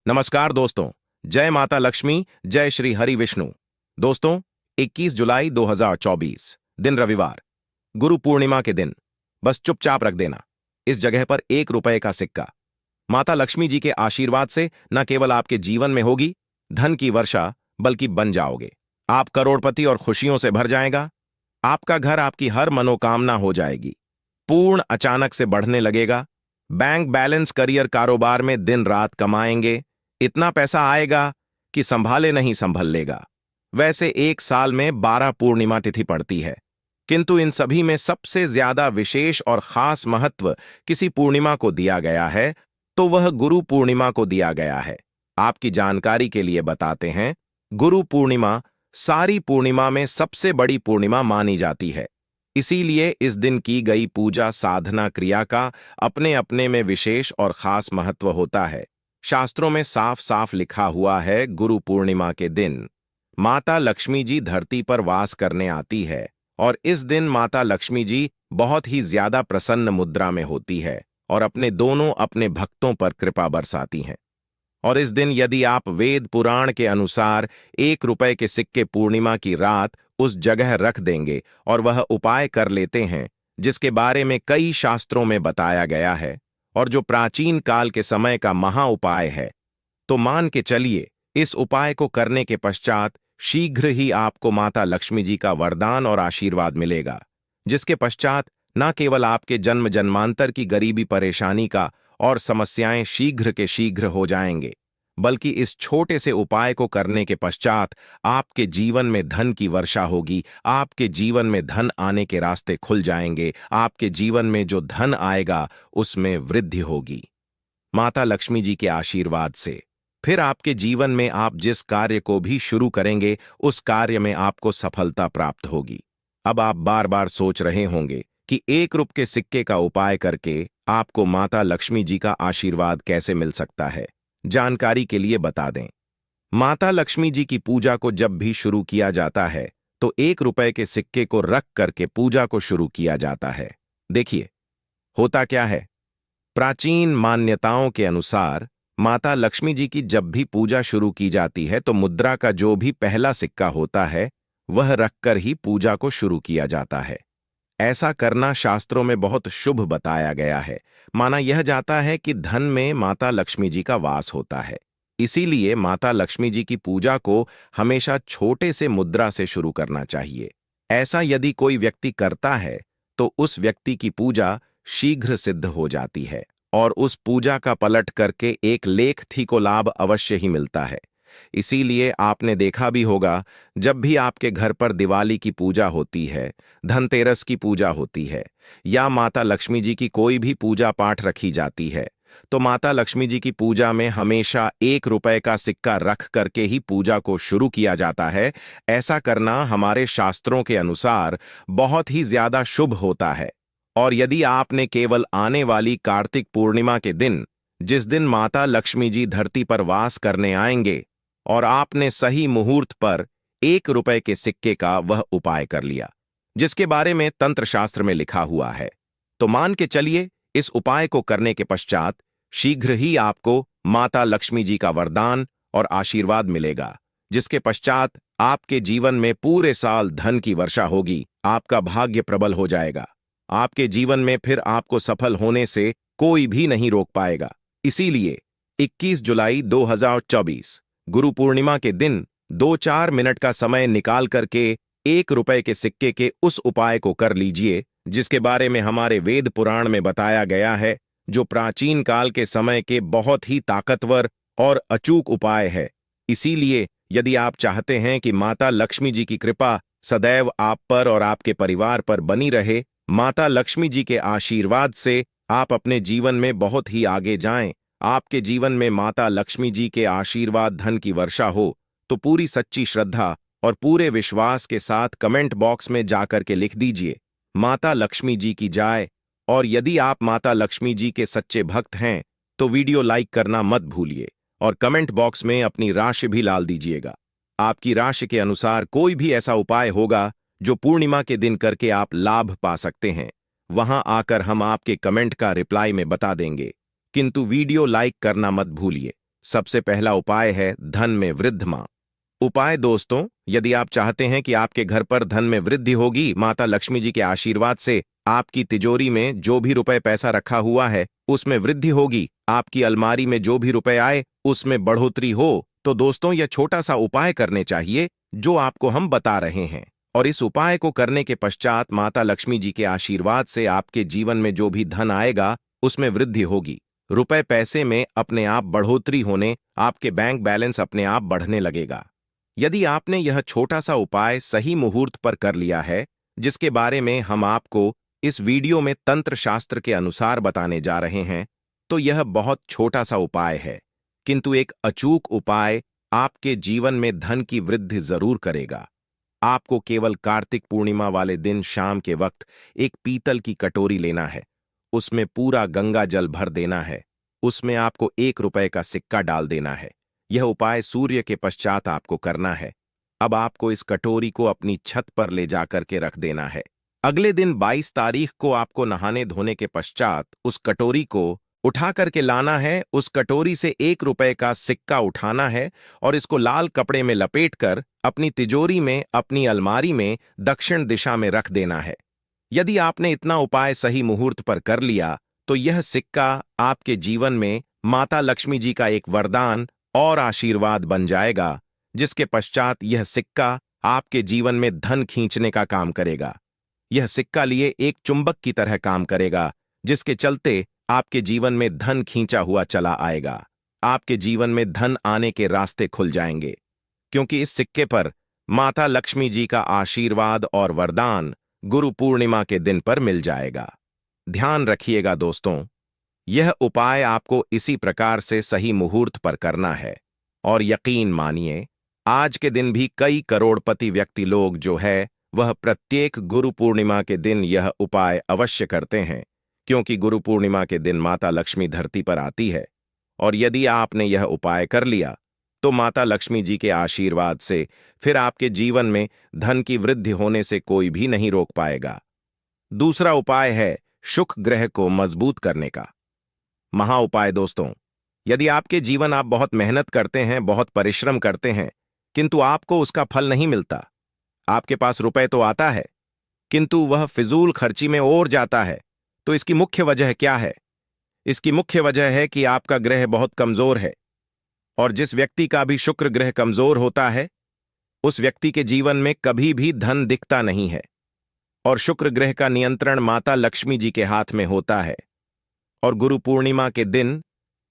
नमस्कार दोस्तों। जय माता लक्ष्मी, जय श्री हरि विष्णु। दोस्तों, 21 जुलाई 2024 दिन रविवार, गुरु पूर्णिमा के दिन। बस चुपचाप रख देना इस जगह पर 1 रुपए का सिक्का। माता लक्ष्मी जी के आशीर्वाद से न केवल आपके जीवन में होगी धन की वर्षा, बल्कि बन जाओगे आप करोड़पति और खुशियों से भर जाएगा। आपका घर, आपकी हर मनोकामना हो जाएगी पूर्ण, अचानक से बढ़ने लगेगा। बैंक बैलेंस, करियर, कारोबार में दिन रात कमाएंगे। इतना पैसा आएगा कि संभाले नहीं संभल लेगा। वैसे एक साल में 12 पूर्णिमा तिथि पड़ती है, किंतु इन सभी में सबसे ज्यादा विशेष और खास महत्व किसी पूर्णिमा को दिया गया है, तो वह गुरु पूर्णिमा को दिया गया है। आपकी जानकारी के लिए बताते हैं, गुरु पूर्णिमा सारी पूर्णिमा में सबसे बड़ी पूर्णिमा मानी जाती है। इसीलिए इस दिन की गई पूजा साधना क्रिया का अपने अपने में विशेष और खास महत्व होता है। शास्त्रों में साफ साफ लिखा हुआ है, गुरु पूर्णिमा के दिन माता लक्ष्मी जी धरती पर वास करने आती है और इस दिन माता लक्ष्मी जी बहुत ही ज्यादा प्रसन्न मुद्रा में होती है और अपने भक्तों पर कृपा बरसाती हैं। और इस दिन यदि आप वेद पुराण के अनुसार 1 रुपए के सिक्के पूर्णिमा की रात उस जगह रख देंगे और वह उपाय कर लेते हैं जिसके बारे में कई शास्त्रों में बताया गया है और जो प्राचीन काल के समय का महा उपाय है, तो मान के चलिए इस उपाय को करने के पश्चात शीघ्र ही आपको माता लक्ष्मी जी का वरदान और आशीर्वाद मिलेगा, जिसके पश्चात न केवल आपके जन्म जन्मांतर की गरीबी परेशानी का और समस्याएं शीघ्र के शीघ्र हो जाएंगे, बल्कि इस छोटे से उपाय को करने के पश्चात आपके जीवन में धन की वर्षा होगी। आपके जीवन में धन आने के रास्ते खुल जाएंगे। आपके जीवन में जो धन आएगा उसमें वृद्धि होगी माता लक्ष्मी जी के आशीर्वाद से। फिर आपके जीवन में आप जिस कार्य को भी शुरू करेंगे उस कार्य में आपको सफलता प्राप्त होगी। अब आप बार बार सोच रहे होंगे कि 1 रुपए के सिक्के का उपाय करके आपको माता लक्ष्मी जी का आशीर्वाद कैसे मिल सकता है। जानकारी के लिए बता दें, माता लक्ष्मी जी की पूजा को जब भी शुरू किया जाता है तो 1 रुपए के सिक्के को रख करके पूजा को शुरू किया जाता है। देखिए, होता क्या है, प्राचीन मान्यताओं के अनुसार माता लक्ष्मी जी की जब भी पूजा शुरू की जाती है तो मुद्रा का जो भी पहला सिक्का होता है वह रखकर ही पूजा को शुरू किया जाता है। ऐसा करना शास्त्रों में बहुत शुभ बताया गया है। माना यह जाता है कि धन में माता लक्ष्मी जी का वास होता है। इसीलिए माता लक्ष्मी जी की पूजा को हमेशा छोटे से मुद्रा से शुरू करना चाहिए। ऐसा यदि कोई व्यक्ति करता है तो उस व्यक्ति की पूजा शीघ्र सिद्ध हो जाती है और उस पूजा का पलट करके एक लेख थी को लाभ अवश्य ही मिलता है। इसीलिए आपने देखा भी होगा, जब भी आपके घर पर दिवाली की पूजा होती है, धनतेरस की पूजा होती है या माता लक्ष्मी जी की कोई भी पूजा पाठ रखी जाती है, तो माता लक्ष्मी जी की पूजा में हमेशा 1 रुपए का सिक्का रख करके ही पूजा को शुरू किया जाता है। ऐसा करना हमारे शास्त्रों के अनुसार बहुत ही ज्यादा शुभ होता है। और यदि आपने केवल आने वाली कार्तिक पूर्णिमा के दिन, जिस दिन माता लक्ष्मी जी धरती पर वास करने आएंगे, और आपने सही मुहूर्त पर 1 रुपए के सिक्के का वह उपाय कर लिया जिसके बारे में तंत्र शास्त्र में लिखा हुआ है, तो मान के चलिए इस उपाय को करने के पश्चात शीघ्र ही आपको माता लक्ष्मी जी का वरदान और आशीर्वाद मिलेगा, जिसके पश्चात आपके जीवन में पूरे साल धन की वर्षा होगी। आपका भाग्य प्रबल हो जाएगा। आपके जीवन में फिर आपको सफल होने से कोई भी नहीं रोक पाएगा। इसीलिए 21 जुलाई 2024 गुरु पूर्णिमा के दिन 2-4 मिनट का समय निकाल करके 1 रुपए के सिक्के के उस उपाय को कर लीजिए जिसके बारे में हमारे वेद पुराण में बताया गया है, जो प्राचीन काल के समय के बहुत ही ताकतवर और अचूक उपाय है। इसीलिए यदि आप चाहते हैं कि माता लक्ष्मी जी की कृपा सदैव आप पर और आपके परिवार पर बनी रहे, माता लक्ष्मी जी के आशीर्वाद से आप अपने जीवन में बहुत ही आगे जाएं, आपके जीवन में माता लक्ष्मी जी के आशीर्वाद धन की वर्षा हो, तो पूरी सच्ची श्रद्धा और पूरे विश्वास के साथ कमेंट बॉक्स में जाकर के लिख दीजिए, माता लक्ष्मी जी की जय। और यदि आप माता लक्ष्मी जी के सच्चे भक्त हैं तो वीडियो लाइक करना मत भूलिए और कमेंट बॉक्स में अपनी राशि भी डाल दीजिएगा। आपकी राशि के अनुसार कोई भी ऐसा उपाय होगा जो पूर्णिमा के दिन करके आप लाभ पा सकते हैं, वहां आकर हम आपके कमेंट का रिप्लाई में बता देंगे, किंतु वीडियो लाइक करना मत भूलिए। सबसे पहला उपाय है धन में वृद्धि माँ। उपाय दोस्तों, यदि आप चाहते हैं कि आपके घर पर धन में वृद्धि होगी, माता लक्ष्मी जी के आशीर्वाद से आपकी तिजोरी में जो भी रुपए पैसा रखा हुआ है उसमें वृद्धि होगी, आपकी अलमारी में जो भी रुपए आए उसमें बढ़ोतरी हो, तो दोस्तों यह छोटा सा उपाय करने चाहिए जो आपको हम बता रहे हैं। और इस उपाय को करने के पश्चात माता लक्ष्मी जी के आशीर्वाद से आपके जीवन में जो भी धन आएगा उसमें वृद्धि होगी, रुपए पैसे में अपने आप बढ़ोतरी होने, आपके बैंक बैलेंस अपने आप बढ़ने लगेगा। यदि आपने यह छोटा सा उपाय सही मुहूर्त पर कर लिया है, जिसके बारे में हम आपको इस वीडियो में तंत्र शास्त्र के अनुसार बताने जा रहे हैं, तो यह बहुत छोटा सा उपाय है, किंतु एक अचूक उपाय आपके जीवन में धन की वृद्धि जरूर करेगा। आपको केवल कार्तिक पूर्णिमा वाले दिन शाम के वक्त एक पीतल की कटोरी लेना है, उसमें पूरा गंगा जल भर देना है, उसमें आपको 1 रुपए का सिक्का डाल देना है। यह उपाय सूर्य के पश्चात आपको करना है। अब आपको इस कटोरी को अपनी छत पर ले जाकर के रख देना है। अगले दिन 22 तारीख को आपको नहाने धोने के पश्चात उस कटोरी को उठा करके लाना है। उस कटोरी से 1 रुपए का सिक्का उठाना है और इसको लाल कपड़े में लपेटकर अपनी तिजोरी में, अपनी अलमारी में दक्षिण दिशा में रख देना है। यदि आपने इतना उपाय सही मुहूर्त पर कर लिया तो यह सिक्का आपके जीवन में माता लक्ष्मी जी का एक वरदान और आशीर्वाद बन जाएगा, जिसके पश्चात यह सिक्का आपके जीवन में धन खींचने का काम करेगा। यह सिक्का लिए एक चुंबक की तरह काम करेगा, जिसके चलते आपके जीवन में धन खींचा हुआ चला आएगा। आपके जीवन में धन आने के रास्ते खुल जाएंगे, क्योंकि इस सिक्के पर माता लक्ष्मी जी का आशीर्वाद और वरदान गुरु पूर्णिमा के दिन पर मिल जाएगा। ध्यान रखिएगा दोस्तों, यह उपाय आपको इसी प्रकार से सही मुहूर्त पर करना है। और यकीन मानिए, आज के दिन भी कई करोड़पति व्यक्ति लोग जो है वह प्रत्येक गुरु पूर्णिमा के दिन यह उपाय अवश्य करते हैं, क्योंकि गुरु पूर्णिमा के दिन माता लक्ष्मी धरती पर आती है। और यदि आपने यह उपाय कर लिया तो माता लक्ष्मी जी के आशीर्वाद से फिर आपके जीवन में धन की वृद्धि होने से कोई भी नहीं रोक पाएगा। दूसरा उपाय है शुक्र ग्रह को मजबूत करने का महा उपाय। दोस्तों, यदि आपके जीवन आप बहुत मेहनत करते हैं, बहुत परिश्रम करते हैं, किंतु आपको उसका फल नहीं मिलता, आपके पास रुपए तो आता है किंतु वह फिजूल खर्ची में और जाता है, तो इसकी मुख्य वजह क्या है? इसकी मुख्य वजह है कि आपका ग्रह बहुत कमजोर है। और जिस व्यक्ति का भी शुक्र ग्रह कमजोर होता है उस व्यक्ति के जीवन में कभी भी धन दिखता नहीं है। और शुक्र ग्रह का नियंत्रण माता लक्ष्मी जी के हाथ में होता है। और गुरु पूर्णिमा के दिन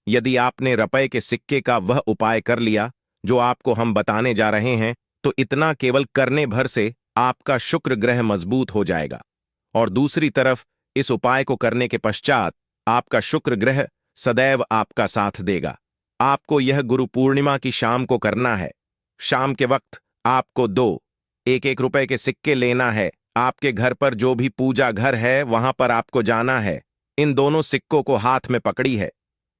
यदि आपने रुपए के सिक्के का वह उपाय कर लिया जो आपको हम बताने जा रहे हैं, तो इतना केवल करने भर से आपका शुक्र ग्रह मजबूत हो जाएगा। और दूसरी तरफ इस उपाय को करने के पश्चात आपका शुक्र ग्रह सदैव आपका साथ देगा। आपको यह गुरु पूर्णिमा की शाम को करना है। शाम के वक्त आपको 2 1-1 रुपए के सिक्के लेना है। आपके घर पर जो भी पूजा घर है वहां पर आपको जाना है। इन दोनों सिक्कों को हाथ में पकड़ी है,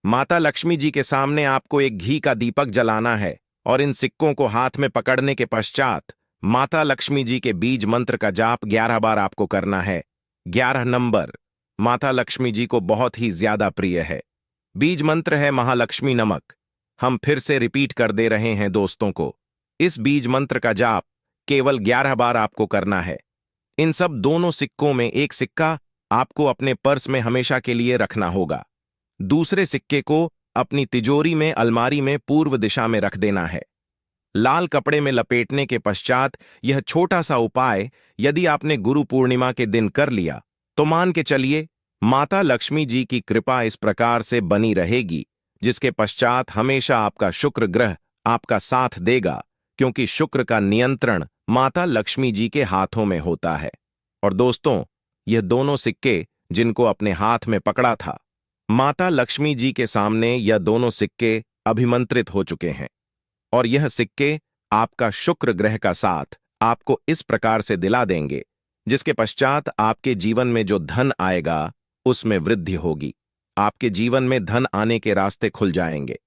माता लक्ष्मी जी के सामने आपको एक घी का दीपक जलाना है। और इन सिक्कों को हाथ में पकड़ने के पश्चात माता लक्ष्मी जी के बीज मंत्र का जाप 11 बार आपको करना है। 11 नंबर माता लक्ष्मी जी को बहुत ही ज्यादा प्रिय है। बीज मंत्र है महालक्ष्मी नमक। हम फिर से रिपीट कर दे रहे हैं दोस्तों को, इस बीज मंत्र का जाप केवल 11 बार आपको करना है। इन सब दोनों सिक्कों में एक सिक्का आपको अपने पर्स में हमेशा के लिए रखना होगा, दूसरे सिक्के को अपनी तिजोरी में, अलमारी में पूर्व दिशा में रख देना है। लाल कपड़े में लपेटने के पश्चात यह छोटा सा उपाय यदि आपने गुरु पूर्णिमा के दिन कर लिया तो मान के चलिए माता लक्ष्मी जी की कृपा इस प्रकार से बनी रहेगी, जिसके पश्चात हमेशा आपका शुक्र ग्रह आपका साथ देगा, क्योंकि शुक्र का नियंत्रण माता लक्ष्मी जी के हाथों में होता है। और दोस्तों, यह दोनों सिक्के जिनको अपने हाथ में पकड़ा था, माता लक्ष्मी जी के सामने यह दोनों सिक्के अभिमंत्रित हो चुके हैं। और यह सिक्के आपका शुक्र ग्रह का साथ आपको इस प्रकार से दिला देंगे, जिसके पश्चात आपके जीवन में जो धन आएगा उसमें वृद्धि होगी। आपके जीवन में धन आने के रास्ते खुल जाएंगे।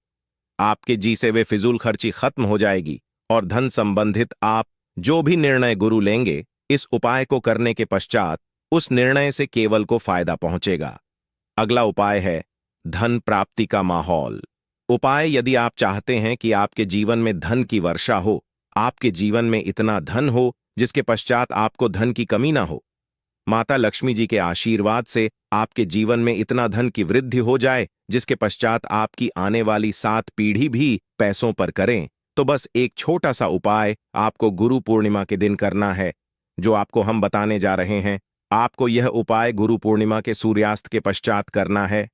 आपके जी से वे फिजूल खर्ची खत्म हो जाएगी और धन संबंधित आप जो भी निर्णय गुरु लेंगे, इस उपाय को करने के पश्चात उस निर्णय से केवल को फायदा पहुंचेगा। अगला उपाय है धन प्राप्ति का माहौल। उपाय: यदि आप चाहते हैं कि आपके जीवन में धन की वर्षा हो, आपके जीवन में इतना धन हो जिसके पश्चात आपको धन की कमी ना हो, माता लक्ष्मी जी के आशीर्वाद से आपके जीवन में इतना धन की वृद्धि हो जाए जिसके पश्चात आपकी आने वाली 7 पीढ़ी भी पैसों पर करें, तो बस एक छोटा सा उपाय आपको गुरु पूर्णिमा के दिन करना है, जो आपको हम बताने जा रहे हैं। आपको यह उपाय गुरु पूर्णिमा के सूर्यास्त के पश्चात करना है।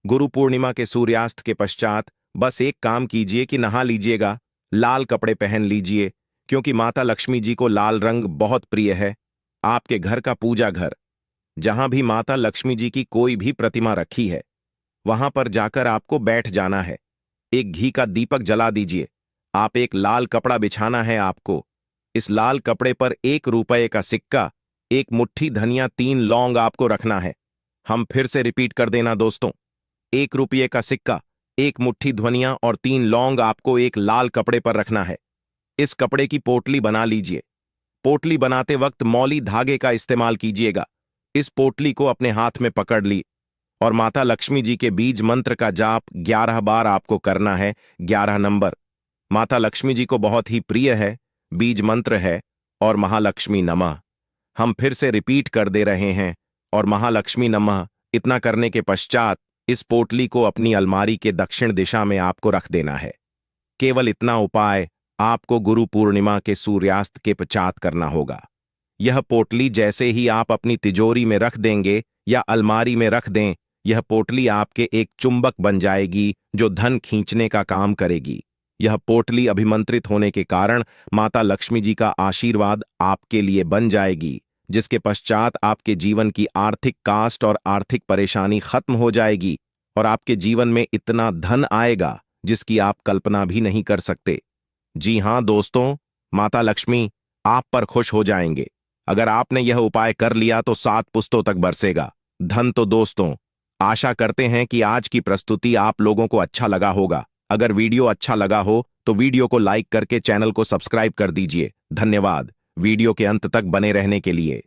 गुरु पूर्णिमा के सूर्यास्त के पश्चात बस एक काम कीजिए कि नहा लीजिएगा, लाल कपड़े पहन लीजिए, क्योंकि माता लक्ष्मी जी को लाल रंग बहुत प्रिय है। आपके घर का पूजा घर, जहां भी माता लक्ष्मी जी की कोई भी प्रतिमा रखी है, वहां पर जाकर आपको बैठ जाना है। एक घी का दीपक जला दीजिए। आप एक लाल कपड़ा बिछाना है आपको। इस लाल कपड़े पर 1 रुपए का सिक्का, 1 मुट्ठी धनिया, 3 लौंग आपको रखना है। हम फिर से रिपीट कर देना दोस्तों, 1 रुपये का सिक्का, 1 मुट्ठी धनिया और 3 लौंग आपको एक लाल कपड़े पर रखना है। इस कपड़े की पोटली बना लीजिए। पोटली बनाते वक्त मौली धागे का इस्तेमाल कीजिएगा। इस पोटली को अपने हाथ में पकड़ ली और माता लक्ष्मी जी के बीज मंत्र का जाप 11 बार आपको करना है। 11 नंबर माता लक्ष्मी जी को बहुत ही प्रिय है, बीज मंत्र है और महालक्ष्मी नमः। हम फिर से रिपीट कर दे रहे हैं और महालक्ष्मी नमः। इतना करने के पश्चात इस पोटली को अपनी अलमारी के दक्षिण दिशा में आपको रख देना है। केवल इतना उपाय आपको गुरु पूर्णिमा के सूर्यास्त के पश्चात करना होगा। यह पोटली जैसे ही आप अपनी तिजोरी में रख देंगे या अलमारी में रख दें, यह पोटली आपके एक चुंबक बन जाएगी जो धन खींचने का काम करेगी। यह पोटली अभिमंत्रित होने के कारण माता लक्ष्मी जी का आशीर्वाद आपके लिए बन जाएगी, जिसके पश्चात आपके जीवन की आर्थिक कास्ट और आर्थिक परेशानी खत्म हो जाएगी और आपके जीवन में इतना धन आएगा जिसकी आप कल्पना भी नहीं कर सकते। जी हां दोस्तों, माता लक्ष्मी आप पर खुश हो जाएंगे। अगर आपने यह उपाय कर लिया तो 7 पुश्तों तक बरसेगा धन। तो दोस्तों, आशा करते हैं कि आज की प्रस्तुति आप लोगों को अच्छा लगा होगा। अगर वीडियो अच्छा लगा हो तो वीडियो को लाइक करके चैनल को सब्सक्राइब कर दीजिए। धन्यवाद वीडियो के अंत तक बने रहने के लिए।